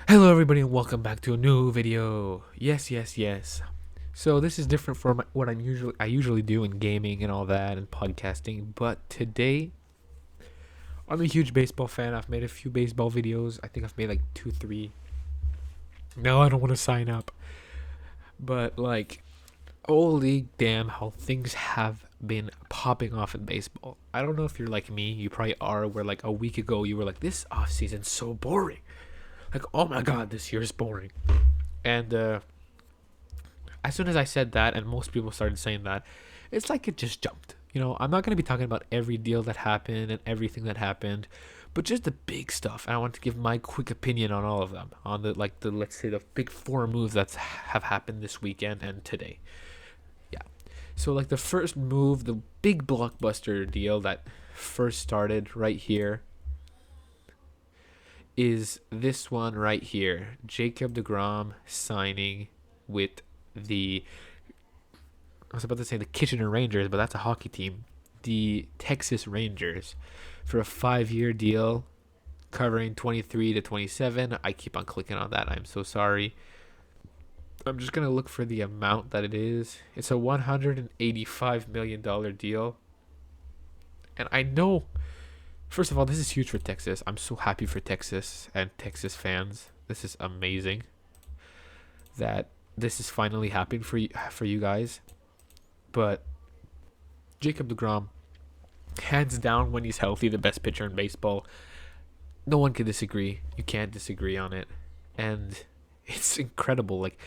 Hello everybody and welcome back to a new video. Yes. So this is different from what I usually do in gaming and all that and podcasting, but today I'm a huge baseball fan. I've made a few baseball videos. I think I've made like 2 3. No, I don't want to sign up. But like holy damn how things have been popping off in baseball. I don't know if you're like me, you probably are, where like a week ago you were like this off season's so boring. Like, oh my god, this year is boring. And as soon as I said that, and most people started saying that, it's like it just jumped. I'm not going to be talking about every deal that happened and everything that happened, but just the big stuff. And I want to give my quick opinion on all of them, on the let's say the big four moves that have happened this weekend and today. Yeah. So like the first move, the big blockbuster deal that first started right here is this one right here. Jacob deGrom signing with the I was about to say the Kitchener Rangers, but that's a hockey team. The Texas Rangers for a 5-year deal covering 23 to 27. I keep on clicking on that. I'm so sorry. I'm just going to look for the amount that it is. It's a $185 million deal. And I know, first of all, this is huge for Texas. I'm so happy for Texas and Texas fans. This is amazing that this is finally happening for you guys. But Jacob deGrom, hands down, when he's healthy, the best pitcher in baseball. No one can disagree. You can't disagree on it. And it's incredible. Like,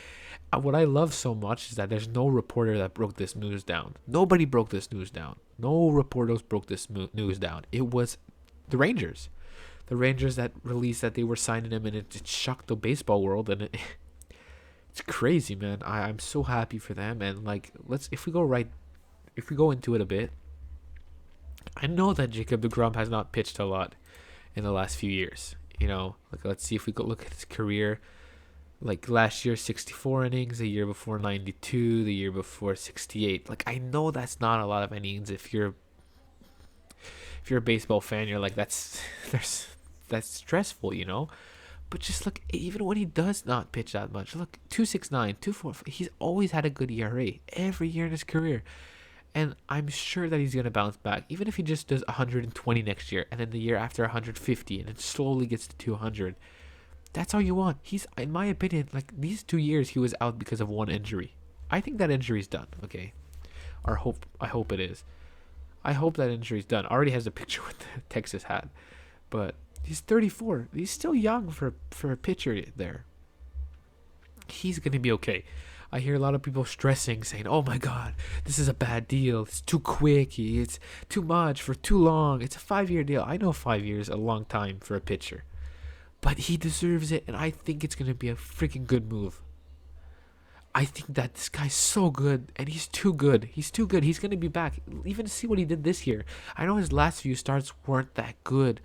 what I love so much is that there's no reporter that broke this news down. Nobody broke this news down. No reporters broke this news down. It was the Rangers. The Rangers that released that they were signing him, and it shocked the baseball world. And it's crazy, man. I'm so happy for them. And like, if we go into it a bit, I know that Jacob deGrom has not pitched a lot in the last few years. Like, let's see if we go look at his career. Like last year, 64 innings. The year before, 92. The year before, 68. Like, I know that's not a lot of innings. If you're a baseball fan, you're like, that's stressful. But just look, even when he does not pitch that much, look, 269, 245. He's always had a good ERA every year in his career. And I'm sure that he's going to bounce back, even if he just does 120 next year, and then the year after 150, and then slowly gets to 200. That's all you want. He's, in my opinion, like these 2 years, he was out because of one injury. I think that injury's done. Okay, I hope it is. I hope that injury's done. Already has a picture with the Texas hat, but he's 34. He's still young for a pitcher there. He's gonna be okay. I hear a lot of people stressing, saying, "Oh my God, this is a bad deal. It's too quick. It's too much for too long. It's a 5-year deal." I know 5 years is a long time for a pitcher, but he deserves it, and I think it's gonna be a freaking good move. I think that this guy's so good, and he's too good. He's too good. He's gonna be back. Even see what he did this year. I know his last few starts weren't that good,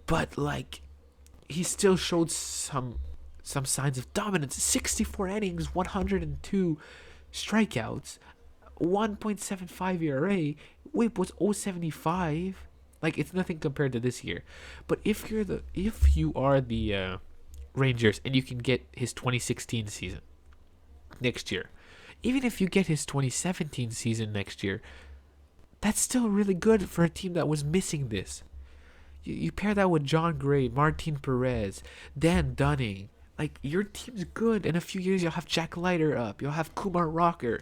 but like, he still showed some signs of dominance. 64 innings, 102 strikeouts, 1.75 ERA. Whip was 0.75. Like, it's nothing compared to this year. But if you are the Rangers and you can get his 2016 season next year, even if you get his 2017 season next year, that's still really good for a team that was missing this. You pair that with John Gray, Martin Perez, Dan Dunning. Like, your team's good. In a few years, you'll have Jack Leiter up. You'll have Kumar Rocker.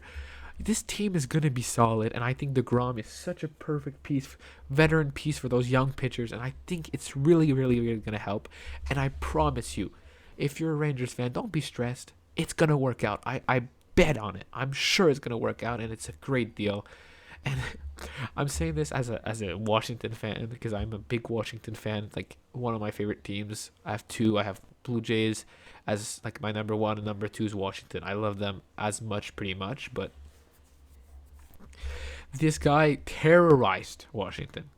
This team is going to be solid, and I think deGrom is such a perfect piece, veteran piece for those young pitchers, and I think it's really, really, really going to help. And I promise you, if you're a Rangers fan, don't be stressed. It's going to work out. I bet on it. I'm sure it's going to work out, and it's a great deal. And I'm saying this as a Washington fan because I'm a big Washington fan. Like, one of my favorite teams. I have two. I have Blue Jays as like my number one, and number two is Washington. I love them as much, pretty much. But this guy terrorized Washington,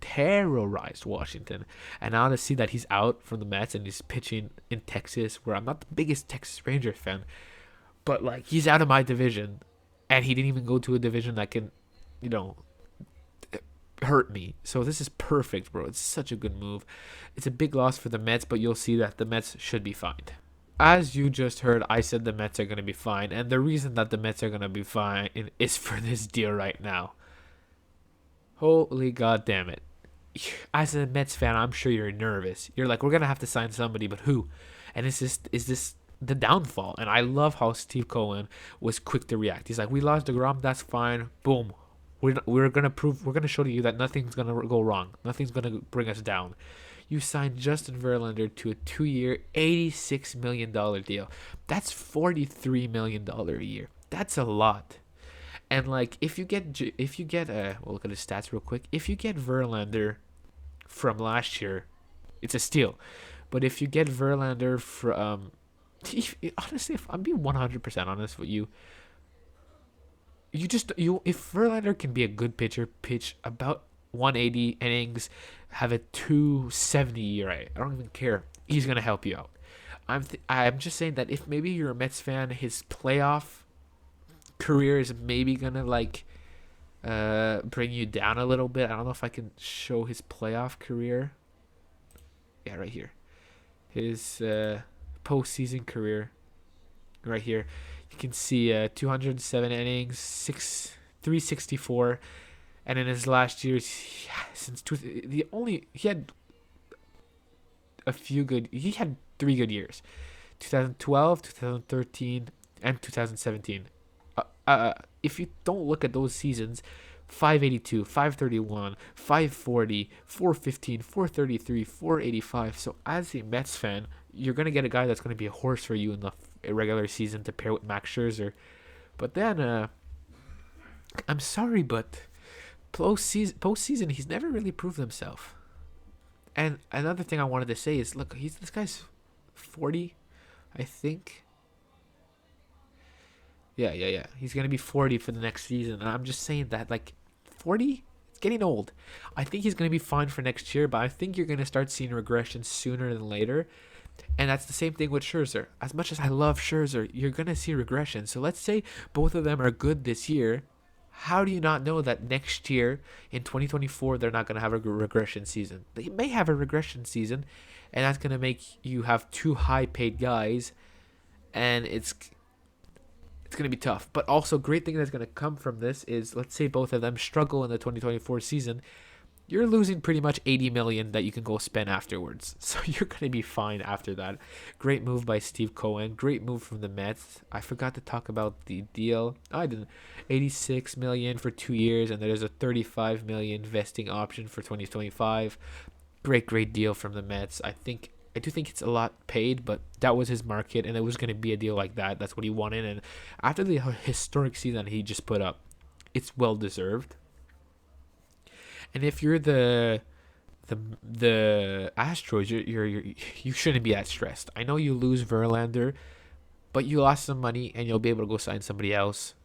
and now to see that he's out from the Mets and he's pitching in Texas, where I'm not the biggest Texas Ranger fan, but like, he's out of my division, and he didn't even go to a division that can, you know, hurt me. So this is perfect, bro. It's such a good move. It's a big loss for the Mets, but you'll see that the Mets should be fine. as you just heard, I said the Mets are going to be fine. And the reason that the Mets are going to be fine is for this deal right now. Holy god damn it. As a Mets fan, I'm sure you're nervous. You're like, we're going to have to sign somebody, but who? And is this the downfall? And I love how Steve Cohen was quick to react. He's like, we lost DeGrom, that's fine. Boom. We're going to prove, we're going to show to you that nothing's going to go wrong. Nothing's going to bring us down. You signed Justin Verlander to a 2-year, $86 million deal. That's $43 million a year. That's a lot. And like, we'll look at his stats real quick. If you get Verlander from last year, it's a steal. But if you get Verlander from, honestly, if I'm being 100% honest with you, if Verlander can be a good pitcher, pitch about 180 innings, have a 270 ERA, I don't even care. He's gonna help you out. I'm just saying that if maybe you're a Mets fan, his playoff career is maybe gonna like bring you down a little bit. I don't know if I can show his playoff career. Yeah, right here. His postseason career, right here. You can see 207 innings, 364, and in his last years, he had he had 3 good years, 2012, 2013, and 2017. If you don't look at those seasons, 582, 531, 540, 415, 433, 485. So as a Mets fan, you're going to get a guy that's going to be a horse for you in the regular season to pair with Max Scherzer. But then, I'm sorry, but postseason, he's never really proved himself. And another thing I wanted to say is, look, this guy's 40, I think. Yeah. He's gonna be 40 for the next season, and I'm just saying that, like, 40, it's getting old. I think he's gonna be fine for next year, but I think you're gonna start seeing regression sooner than later. And that's the same thing with Scherzer. As much as I love Scherzer, you're gonna see regression. So let's say both of them are good this year. How do you not know that next year in 2024 they're not going to have a regression season? They may have a regression season, and that's going to make you have two high paid guys, and it's going to be tough. But also, great thing that's going to come from this is, let's say both of them struggle in the 2024 season, you're losing pretty much 80 million that you can go spend afterwards. So you're going to be fine after that. Great move by Steve Cohen. Great move from the Mets. I forgot to talk about the deal. I didn't. 86 million for 2 years, and there's a 35 million vesting option for 2025. Great deal from the Mets. I do think it's a lot paid, but that was his market, and it was going to be a deal like that. That's what he wanted, and after the historic season he just put up, it's well deserved. And if you're the Astros, you shouldn't be that stressed. I know you lose Verlander, but you lost some money, and you'll be able to go sign somebody else.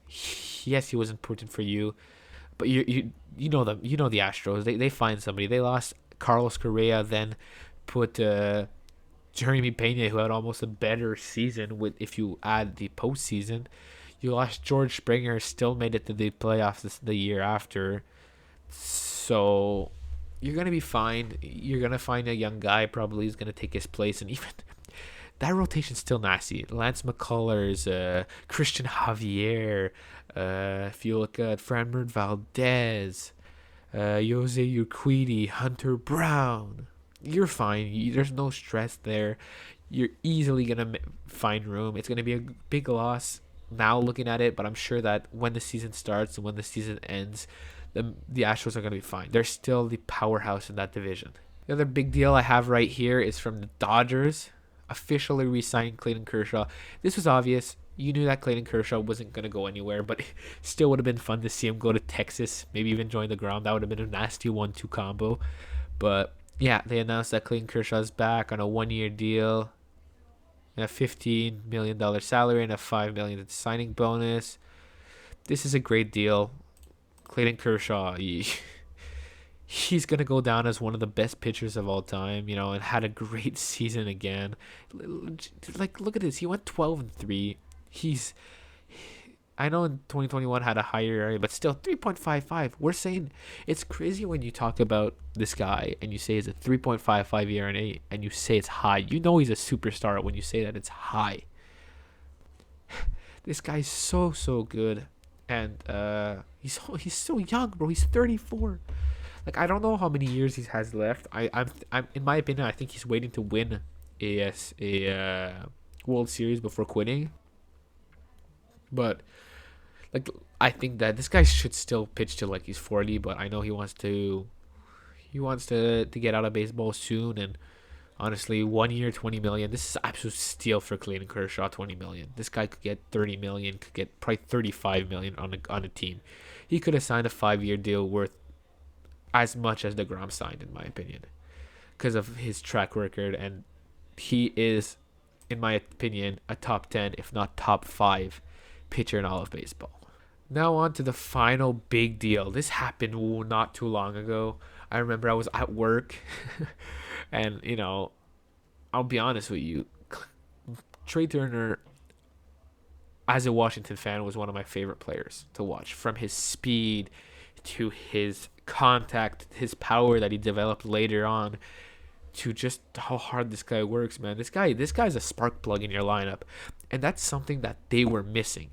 Yes, he was important for you, but you know them. You know the Astros. They find somebody. They lost Carlos Correa, then put Jeremy Pena, who had almost a better season with if you add the postseason. You lost George Springer, still made it to the playoffs the year after. So you're going to be fine. You're going to find a young guy probably is going to take his place. And even that rotation's still nasty. Lance McCullers, Christian Javier. If you look at Framber Valdez, Jose Urquidy, Hunter Brown, you're fine. There's no stress there. You're easily going to find room. It's going to be a big loss now looking at it, but I'm sure that when the season starts and when the season ends, the Astros are going to be fine. They're still the powerhouse in that division. The other big deal I have right here is from the Dodgers, officially re-signing Clayton Kershaw. This was obvious. You knew that Clayton Kershaw wasn't going to go anywhere, but it still would have been fun to see him go to Texas, maybe even join the ground. That would have been a nasty 1-2 combo. But yeah, they announced that Clayton Kershaw's back on a 1-year deal, and a $15 million salary and a $5 million signing bonus. This is a great deal. Clayton Kershaw, he's going to go down as one of the best pitchers of all time, and had a great season again. Like, look at this. He went 12-3. I know in 2021 had a higher area, but still 3.55. We're saying it's crazy when you talk about this guy and you say it's a 3.55 ERA and you say it's high. You know he's a superstar when you say that it's high. This guy's so good, and he's so young, bro. He's 34. Like I don't know how many years he has left. I'm in my opinion, I think he's waiting to win a World Series before quitting. But like I think that this guy should still pitch till like he's 40. But I know he wants to get out of baseball soon. And honestly, 1 year, 20 million. This is absolute steal for Clayton Kershaw. 20 million. This guy could get 30 million. Could get probably 35 million on a team. He could have signed a 5 year deal worth as much as DeGrom signed, in my opinion, because of his track record. And he is, in my opinion, a top 10, if not top 5 pitcher in all of baseball. Now on to the final big deal. This happened not too long ago. I remember I was at work, and I'll be honest with you, Trey Turner, as a Washington fan, was one of my favorite players to watch. From his speed to his contact, his power that he developed later on, to just how hard this guy works, man. This guy's a spark plug in your lineup, and that's something that they were missing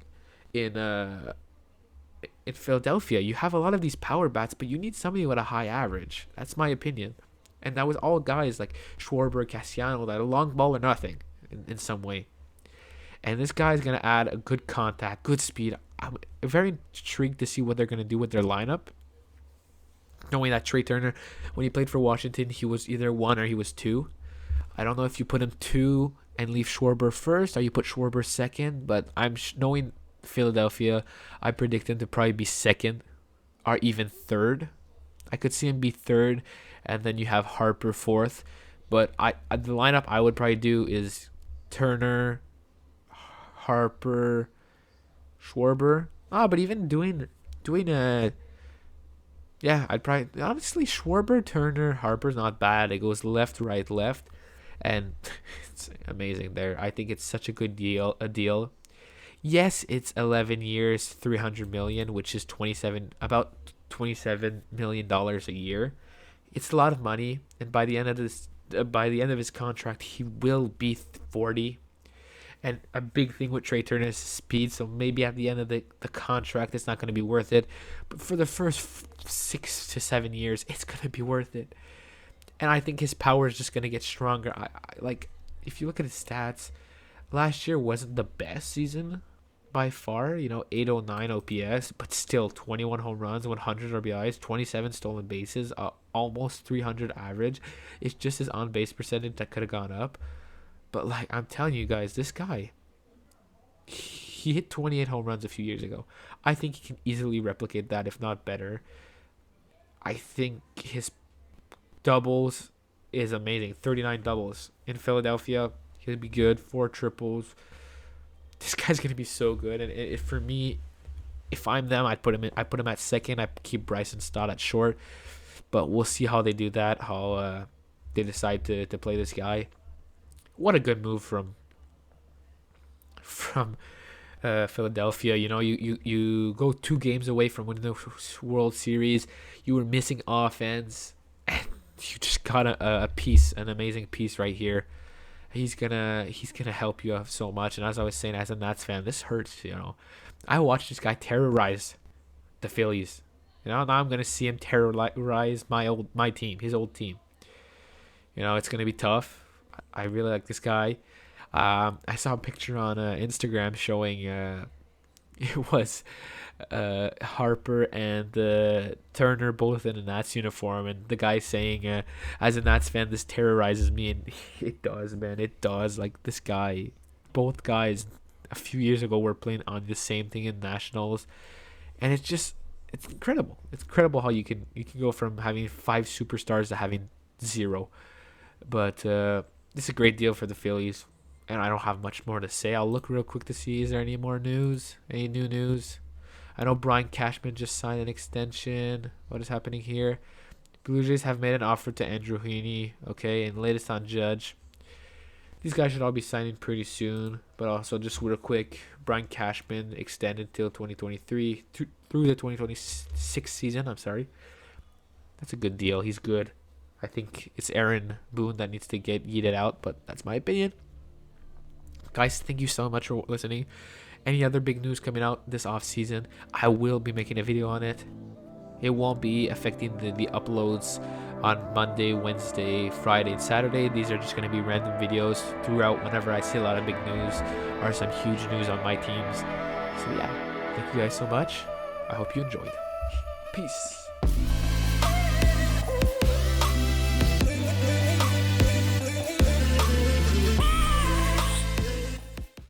in Philadelphia. You have a lot of these power bats, but you need somebody with a high average. That's my opinion. And that was all guys like Schwarber, Cassiano, that a long ball or nothing in some way. And this guy's going to add a good contact, good speed. I'm very intrigued to see what they're going to do with their lineup. Knowing that Trey Turner, when he played for Washington, he was either 1 or he was 2. I don't know if you put him 2 and leave Schwarber first, or you put Schwarber second. But knowing Philadelphia, I predict him to probably be second or even third. I could see him be third, and then you have Harper fourth. But the lineup I would probably do is Turner, Harper, Schwarber. But even doing a yeah, I'd probably honestly Schwarber, Turner, Harper's not bad. It goes left, right, left, and it's amazing there. I think it's such a good deal. Yes, it's 11 years, 300 million, which is about $27 million a year. It's a lot of money, and by the end of his contract, he will be 40. And a big thing with Trey Turner is speed, so maybe at the end of the contract, it's not going to be worth it. But for the first 6 to 7 years, it's going to be worth it. And I think his power is just going to get stronger. Like, if you look at his stats, last year wasn't the best season by far. 809 OPS, but still 21 home runs, 100 RBIs, 27 stolen bases, almost 300 average. It's just his on-base percentage that could have gone up. But like I'm telling you guys, this guy, he hit 28 home runs a few years ago. I think he can easily replicate that, if not better. I think his doubles is amazing. 39 doubles in Philadelphia. He'll be good. 4 triples. This guy's gonna be so good. And for me, if I'm them, I'd put him in. I put him at second. I keep Bryson Stott at short. But we'll see how they do that. How they decide to play this guy. What a good move from Philadelphia. You go 2 games away from winning the World Series. You were missing offense, and you just got an amazing piece right here. He's gonna help you out so much. And as I was saying, as a Nats fan, this hurts. I watched this guy terrorize the Phillies. Now I'm gonna see him terrorize my team, his old team. It's gonna be tough. I really like this guy. I saw a picture on Instagram showing it was Harper and Turner both in a Nats uniform, and the guy saying, as a Nats fan, this terrorizes me. And it does, man. It does. Like, this guy, both guys a few years ago were playing on the same thing in Nationals, and it's incredible. It's incredible how you can go from having 5 superstars to having 0. But this is a great deal for the Phillies, and I don't have much more to say. I'll look real quick to see, is there any more news? Any new news? I know Brian Cashman just signed an extension. What is happening here? Blue Jays have made an offer to Andrew Heaney. Okay, and latest on Judge. These guys should all be signing pretty soon. But also, just real quick, Brian Cashman extended till 2023 through the 2026 season. I'm sorry. That's a good deal. He's good. I think it's Aaron Boone that needs to get yeeted out, but that's my opinion. Guys, thank you so much for listening. Any other big news coming out this off season, I will be making a video on it. It won't be affecting the uploads on Monday, Wednesday, Friday, and Saturday. These are just going to be random videos throughout whenever I see a lot of big news or some huge news on my teams. So yeah, thank you guys so much. I hope you enjoyed. Peace.